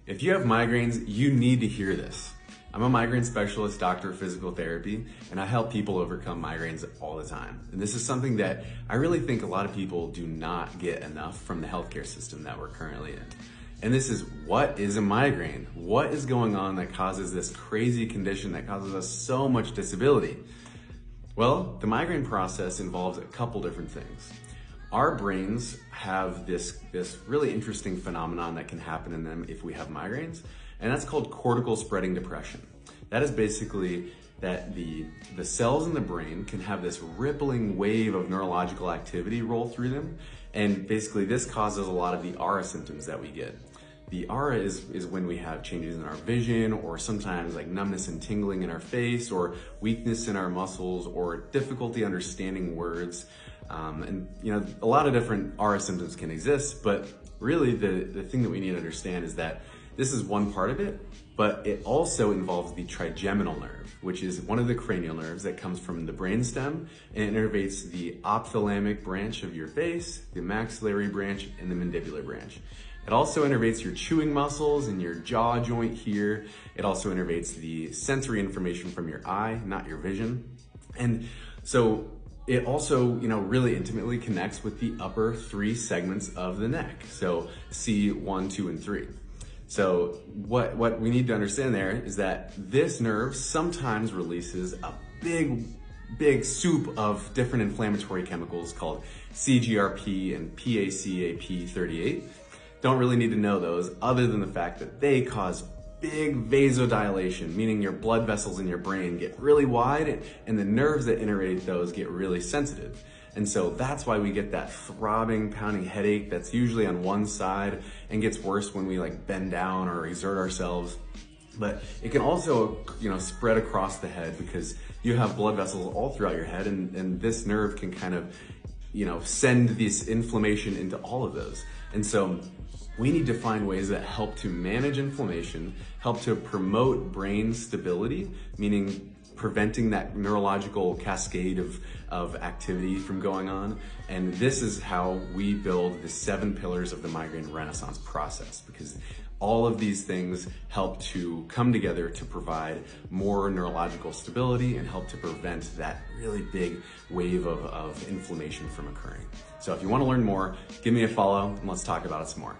If you have migraines, you need to hear this. I'm a migraine specialist, doctor of physical therapy, and I help people overcome migraines all the time. And this is something that I really think a lot of people do not get enough from the healthcare system that we're currently in. And this is, what is a migraine? What is going on that causes this crazy condition that causes us so much disability? Well, the migraine process involves a couple different things. Our brains have this really interesting phenomenon that can happen in them if we have migraines, and that's called cortical spreading depression. That is basically that the cells in the brain can have this rippling wave of neurological activity roll through them, and basically this causes a lot of the aura symptoms that we get. The aura is when we have changes in our vision, or sometimes like numbness and tingling in our face, or weakness in our muscles, or difficulty understanding words. And you know, a lot of different aura symptoms can exist, but really the thing that we need to understand is that this is one part of it, but it also involves the trigeminal nerve, which is one of the cranial nerves that comes from the brainstem, and it innervates the ophthalmic branch of your face, the maxillary branch, and the mandibular branch. It also innervates your chewing muscles and your jaw joint here. It also innervates the sensory information from your eye, not your vision. And so it also, really intimately connects with the upper three segments of the neck. So C1, 2, and 3. So what we need to understand there is that this nerve sometimes releases a big soup of different inflammatory chemicals called CGRP and PACAP38. Don't really need to know those other than the fact that they cause big vasodilation, meaning your blood vessels in your brain get really wide and the nerves that innervate those get really sensitive. And so that's why we get that throbbing, pounding headache that's usually on one side and gets worse when we like bend down or exert ourselves. But it can also, spread across the head because you have blood vessels all throughout your head, and this nerve can kind of, send this inflammation into all of those. And so we need to find ways that help to manage inflammation, help to promote brain stability, meaning preventing that neurological cascade of activity from going on. And this is how we build the 7 pillars of the migraine renaissance process, because all of these things help to come together to provide more neurological stability and help to prevent that really big wave of inflammation from occurring. So if you want to learn more, give me a follow and let's talk about it some more.